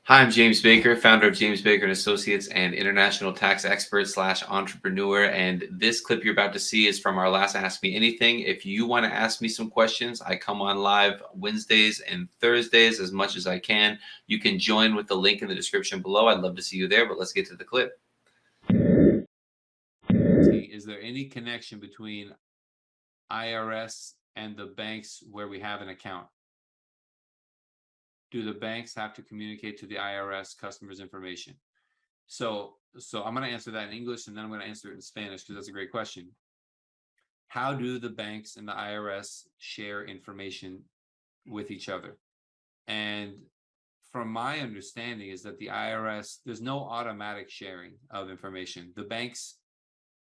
Hi, I'm James Baker, founder of James Baker and Associates and international tax expert slash entrepreneur. And this clip you're about to see is from our last Ask Me Anything. If you want to ask me some questions, I come on live Wednesdays and Thursdays as much as I can. You can join with the link in the description below. I'd love to see you there, but let's get to the clip. Is there any connection between IRS and the banks where we have an account? Do the banks have to communicate to the IRS customers' information? So I'm going to answer that in English, and then I'm going to answer it in Spanish because that's a great question. How do the banks and the IRS share information with each other? And from my understanding is that the IRS, there's no automatic sharing of information. The banks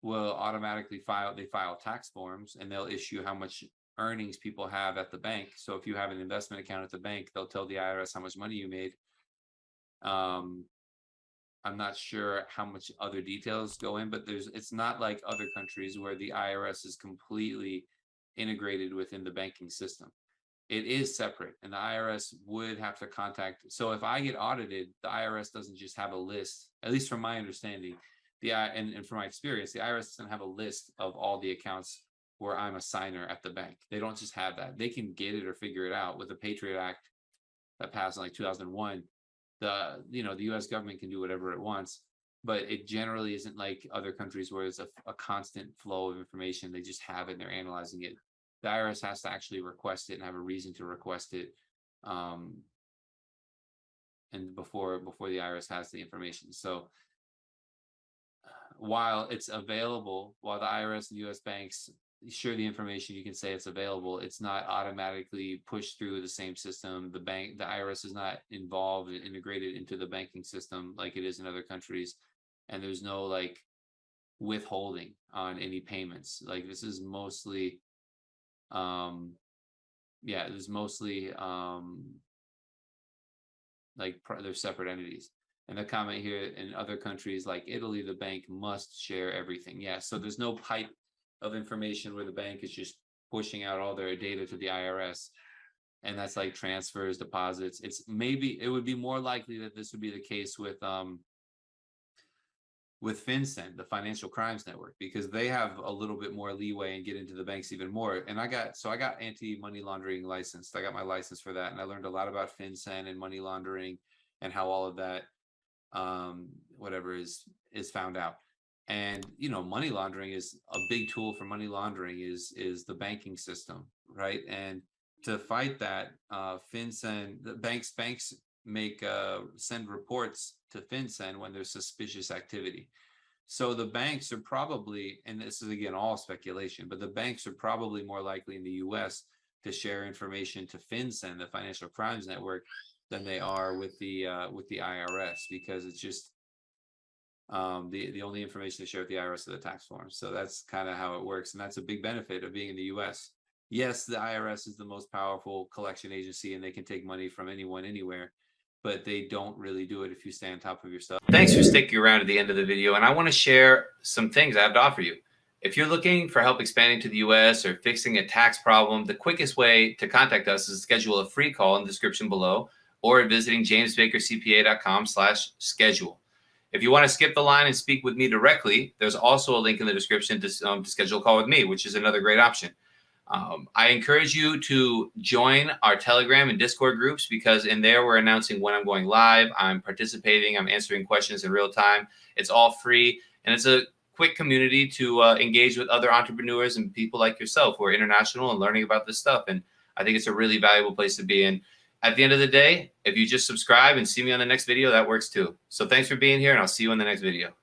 will automatically file tax forms, and they'll issue how much earnings people have at the bank. So if you have an investment account at the bank, they'll tell the IRS how much money you made. I'm not sure how much other details go in, but it's not like other countries where the IRS is completely integrated within the banking system. It is separate, and the IRS would have to contact. So if I get audited, the IRS doesn't just have a list, at least from my understanding, and from my experience, the IRS doesn't have a list of all the accounts where I'm a signer at the bank. They don't just have that. They can get it or figure it out with the Patriot Act that passed in like 2001. The U.S. government can do whatever it wants, but it generally isn't like other countries where it's a constant flow of information. They just have it and they're analyzing it. The IRS has to actually request it and have a reason to request it, and before the IRS has the information. So while it's available, while the IRS and U.S. banks share the information, you can say it's available, it's not automatically pushed through the same system. The IRS is not involved and integrated into the banking system like it is in other countries, and there's no like withholding on any payments. Like this is mostly like they're separate entities. And the comment here, in other countries like Italy, the bank must share everything. Yeah, so there's no pipe of information where the bank is just pushing out all their data to the IRS, and that's like transfers, deposits. It would be more likely that this would be the case with FinCEN, the Financial Crimes Network, because they have a little bit more leeway and get into the banks even more. And I got anti-money laundering licensed. I got my license for that, and I learned a lot about FinCEN and money laundering and how all of that whatever is found out. And money laundering is a big tool for money laundering is the banking system, right? And to fight that, FinCEN, the banks send reports to FinCEN when there's suspicious activity. So the banks are probably, and this is again all speculation, but the banks are probably more likely in the U.S. to share information to FinCEN, the Financial Crimes Network, than they are with the IRS, because it's just the only information they share with the IRS are the tax forms. So that's kind of how it works, and that's a big benefit of being in the U.S. Yes, the IRS is the most powerful collection agency, and they can take money from anyone, anywhere, but they don't really do it if you stay on top of your stuff. Thanks for sticking around to the end of the video, and I want to share some things I have to offer you. If you're looking for help expanding to the U.S. or fixing a tax problem, the quickest way to contact us is to schedule a free call in the description below, or at visiting jamesbakercpa.com/schedule. If you want to skip the line and speak with me directly, there's also a link in the description to schedule a call with me, which is another great option. I encourage you to join our Telegram and Discord groups, because in there we're announcing when I'm going live, I'm participating, I'm answering questions in real time. It's all free, and it's a quick community to engage with other entrepreneurs and people like yourself who are international and learning about this stuff. And I think it's a really valuable place to be in. At the end of the day, if you just subscribe and see me on the next video, that works too. So thanks for being here, and I'll see you in the next video.